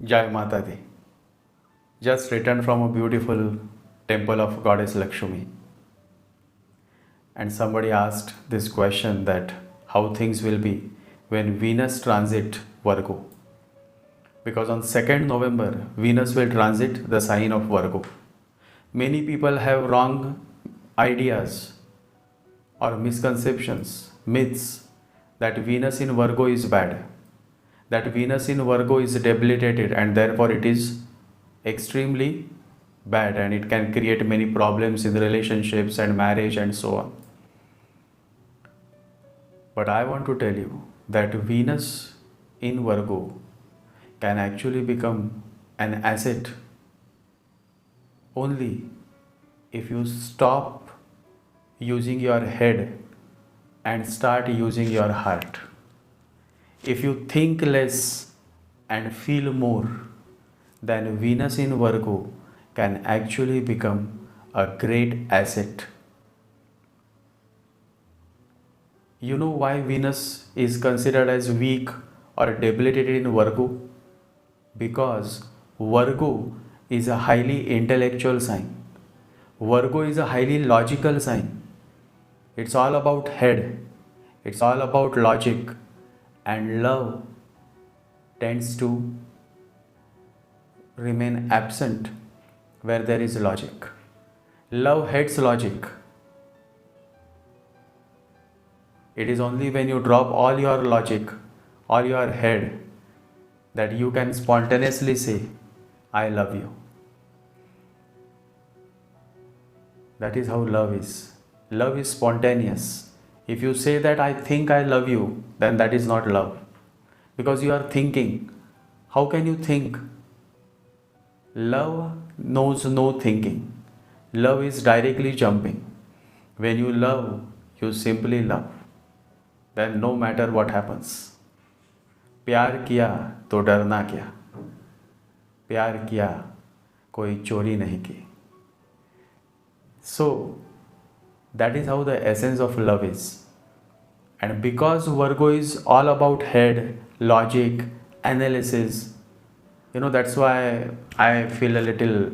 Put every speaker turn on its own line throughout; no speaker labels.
Jai Mata Di. Just returned from a beautiful temple of Goddess Lakshmi. And somebody asked this question that how things will be when Venus transit Virgo. Because on 2nd November, Venus will transit the sign of Virgo. Many people have wrong ideas or misconceptions, myths that Venus in Virgo is bad, that Venus in Virgo is debilitated and therefore it is extremely bad and it can create many problems in relationships and marriage and so on. But I want to tell you that Venus in Virgo can actually become an asset only if you stop using your head and start using your heart. If you think less and feel more, then Venus in Virgo can actually become a great asset. You know why Venus is considered as weak or debilitated in Virgo? Because Virgo is a highly intellectual sign. Virgo is a highly logical sign. It's all about head. It's all about logic. And love tends to remain absent where there is logic. Love hates logic. It is only when you drop all your logic, all your head, that you can spontaneously say, I love you. That is how love is. Love is spontaneous. If you say that I think I love you, then that is not love. Because you are thinking. How can you think? Love knows no thinking. Love is directly jumping. When you love, you simply love. Then no matter what happens. प्यार किया तो डरना क्या, प्यार किया कोई चोरी नहीं की. So that is how the essence of love is. And because Virgo is all about head, logic, analysis, that's why I feel a little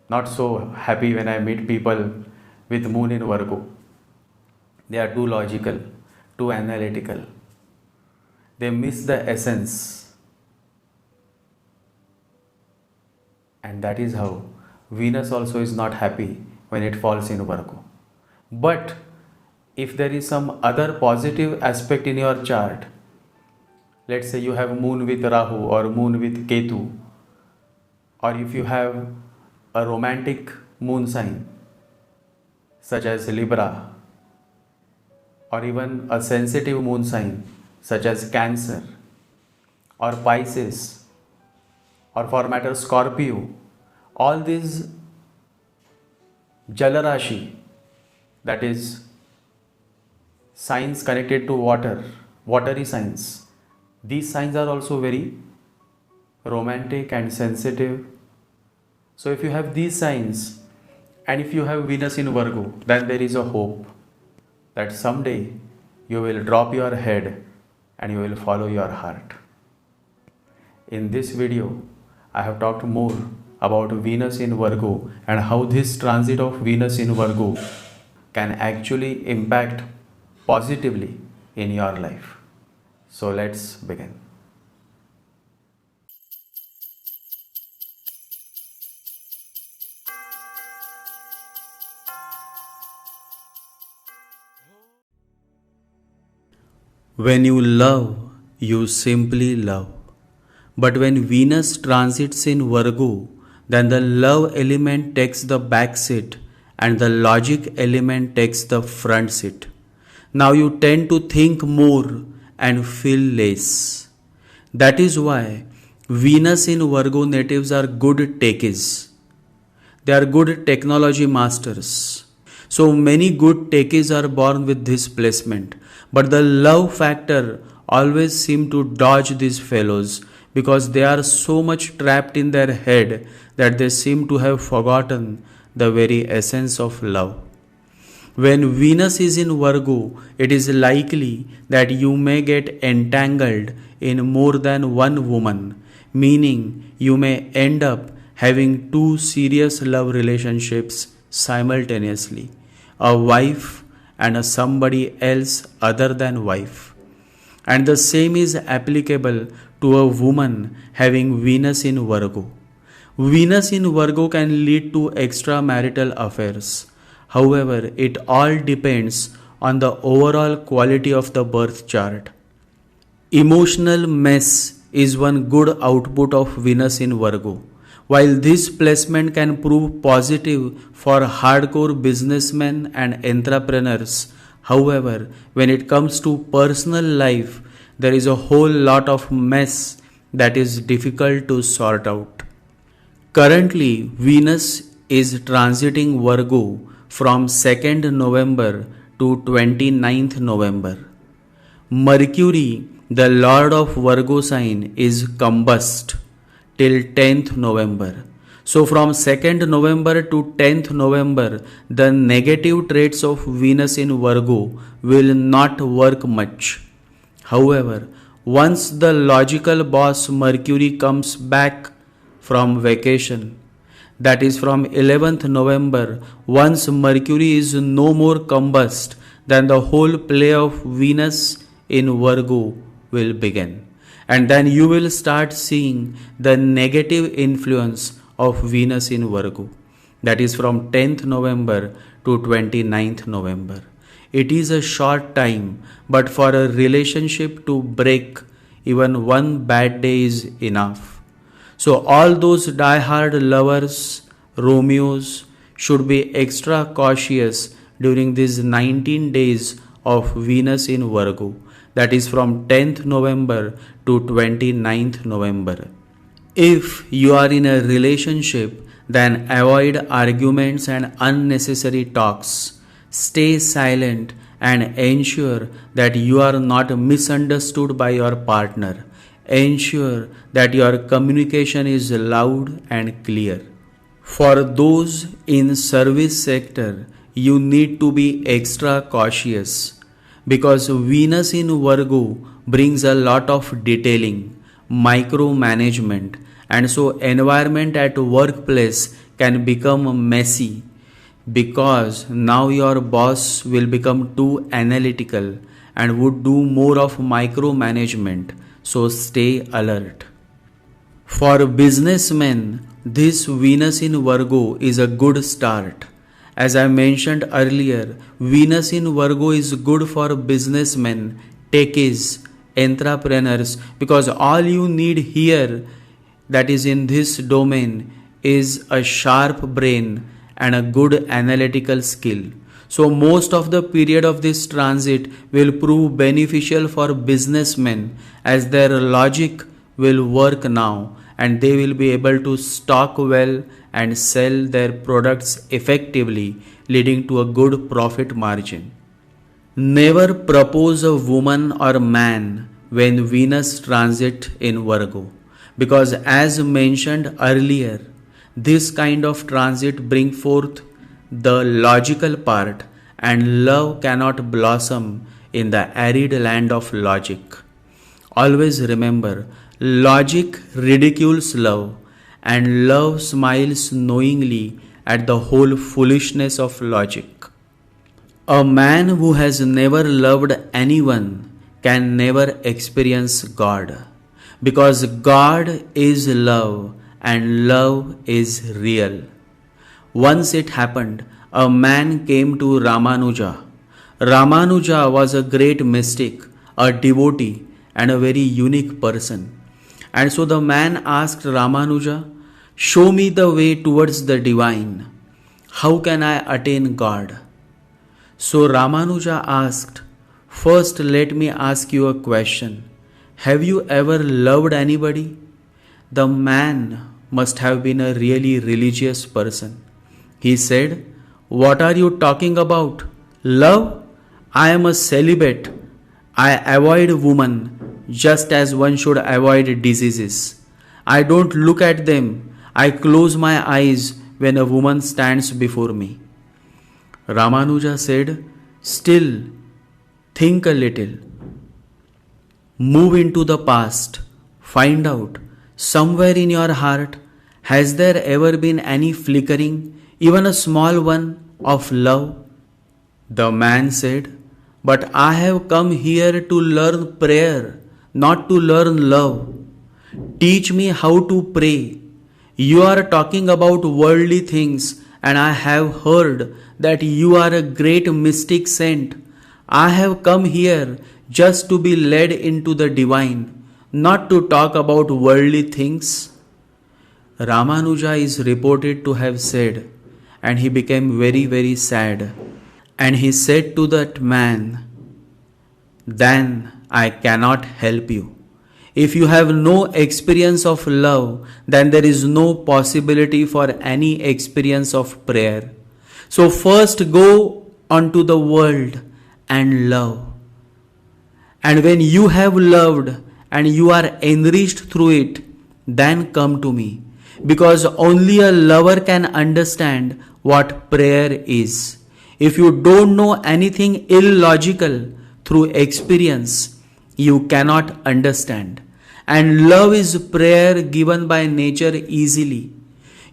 not so happy when I meet people with moon in Virgo. They are too logical, too analytical. They miss the essence. And that is how Venus also is not happy when it falls in Virgo. But if there is some other positive aspect in your chart, let's say you have moon with Rahu or moon with Ketu, or if you have a romantic moon sign such as Libra, or even a sensitive moon sign such as Cancer or Pisces, or for matter Scorpio, all these Jalarashi, that is signs connected to water, watery signs, these signs are also very romantic and sensitive. So if you have these signs and if you have Venus in Virgo, then there is a hope that someday you will drop your head and you will follow your heart. In this video, I have talked more about Venus in Virgo and how this transit of Venus in Virgo can actually impact positively in your life. So let's begin. When you love, you simply love. But when Venus transits in Virgo, then the love element takes the back seat and the logic element takes the front seat. Now you tend to think more and feel less. That is why Venus in Virgo natives are good techies. They are good technology masters. So many good techies are born with this placement. But the love factor always seems to dodge these fellows because they are so much trapped in their head that they seem to have forgotten the very essence of love. When Venus is in Virgo, it is likely that you may get entangled in more than one woman meaning you may end up having two serious love relationships simultaneously, a wife and a somebody else other than wife. And the same is applicable to a woman having Venus in Virgo. Venus in Virgo can lead to extramarital affairs. However, it all depends on the overall quality of the birth chart. Emotional mess is one good output of Venus in Virgo. While this placement can prove positive for hardcore businessmen and entrepreneurs, however, when it comes to personal life, there is a whole lot of mess that is difficult to sort out. Currently, Venus is transiting Virgo from 2nd November to 29th November. Mercury, the lord of Virgo sign, is combust till 10th November. So from 2nd November to 10th November, the negative traits of Venus in Virgo will not work much. However, once the logical boss Mercury comes back from vacation, that is from 11th November, once Mercury is no more combust, then the whole play of Venus in Virgo will begin. And then you will start seeing the negative influence of Venus in Virgo. That is from 10th November to 29th November. It is a short time, but for a relationship to break, even one bad day is enough. So all those die-hard lovers, Romeos, should be extra cautious during these 19 days of Venus in Virgo. That is from 10th November to 29th November. If you are in a relationship, then avoid arguments and unnecessary talks. Stay silent and ensure that you are not misunderstood by your partner. Ensure that your communication is loud and clear. For those in service sector, you need to be extra cautious because Venus in Virgo brings a lot of detailing, micromanagement, and so environment at workplace can become messy because now your boss will become too analytical and would do more of micromanagement, so stay alert. For businessmen, this Venus in Virgo is a good start. As I mentioned earlier, Venus in Virgo is good for businessmen, techies, entrepreneurs, because all you need here, that is in this domain, is a sharp brain and a good analytical skill. So most of the period of this transit will prove beneficial for businessmen as their logic will work now and they will be able to stock well and sell their products effectively, leading to a good profit margin. Never propose a woman or man when Venus transit in Virgo, because as mentioned earlier, this kind of transit bring forth the logical part and love cannot blossom in the arid land of logic. Always remember, logic ridicules love and love smiles knowingly at the whole foolishness of logic. A man who has never loved anyone can never experience God, because God is love and love is real. Once it happened, a man came to Ramanuja. Ramanuja was a great mystic, a devotee, and a very unique person. And so the man asked Ramanuja, "Show me the way towards the divine. How can I attain God?" So Ramanuja asked, "First let me ask you a question. Have you ever loved anybody?" The man must have been a really religious person. He said, "What are you talking about? Love? I am a celibate. I avoid women just as one should avoid diseases. I don't look at them. I close my eyes when a woman stands before me." Ramanuja said, "Still, think a little. Move into the past. Find out. Somewhere in your heart, has there ever been any flickering, even a small one, of love? The man said, "But I have come here to learn prayer, not to learn love. Teach me how to pray. You are talking about worldly things, and I have heard that you are a great mystic saint. I have come here just to be led into the divine, not to talk about worldly things." Ramanuja is reported to have said, and he became very, very sad. And he said to that man, "Then I cannot help you. If you have no experience of love, then there is no possibility for any experience of prayer. So first go onto the world and love. And when you have loved and you are enriched through it, then come to me. Because only a lover can understand what prayer is. If you don't know anything illogical through experience, you cannot understand. And love is prayer given by nature easily.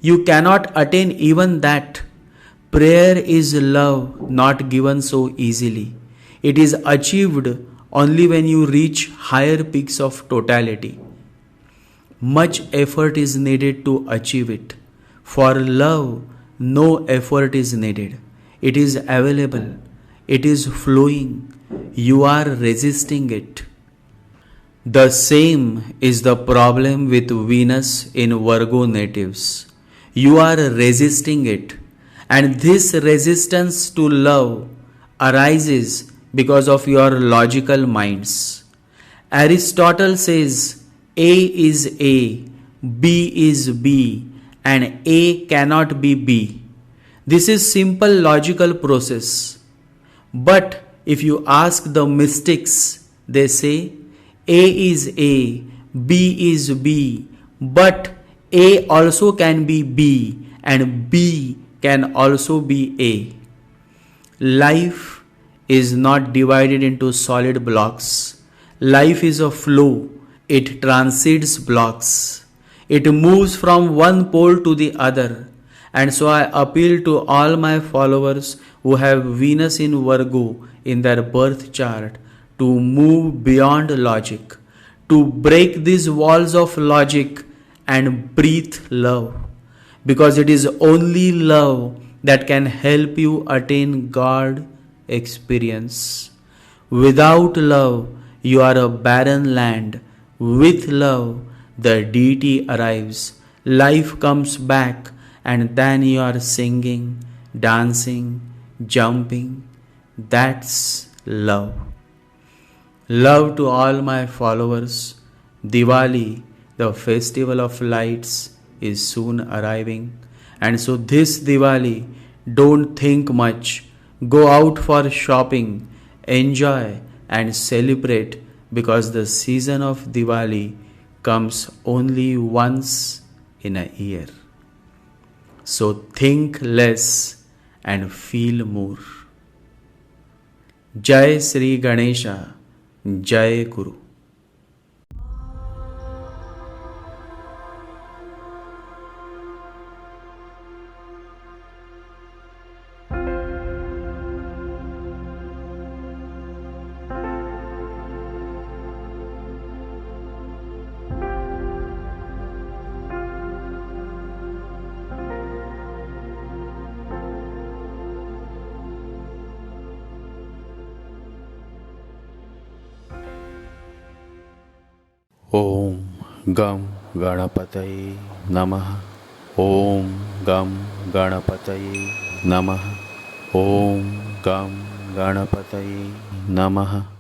You cannot attain even that. Prayer is love not given so easily. It is achieved only when you reach higher peaks of totality. Much effort is needed to achieve it. For love, no effort is needed. It is available. It is flowing. You are resisting it. The same is the problem with Venus in Virgo natives. You are resisting it. And this resistance to love arises because of your logical minds. Aristotle says A is A, B is B, and A cannot be B. This is simple logical process. But if you ask the mystics, they say A is A, B is B, but A also can be B and B can also be A. Life is not divided into solid blocks. Life is a flow. It transcends blocks. It moves from one pole to the other. And so I appeal to all my followers who have Venus in Virgo in their birth chart to move beyond logic, to break these walls of logic and breathe love. Because it is only love that can help you attain God experience. Without love, you are a barren land. With love, the deity arrives. Life comes back, and then you are singing, dancing, jumping. That's love. Love to all my followers. Diwali, the festival of lights, is soon arriving. And so this Diwali, don't think much. Go out for shopping, enjoy and celebrate, because the season of Diwali comes only once in a year. So think less and feel more. Jai Sri Ganesha, Jai Guru.
Om Gam Ganapataye Namaha. Om Gam Ganapataye Namaha. Om Gam Ganapataye Namaha.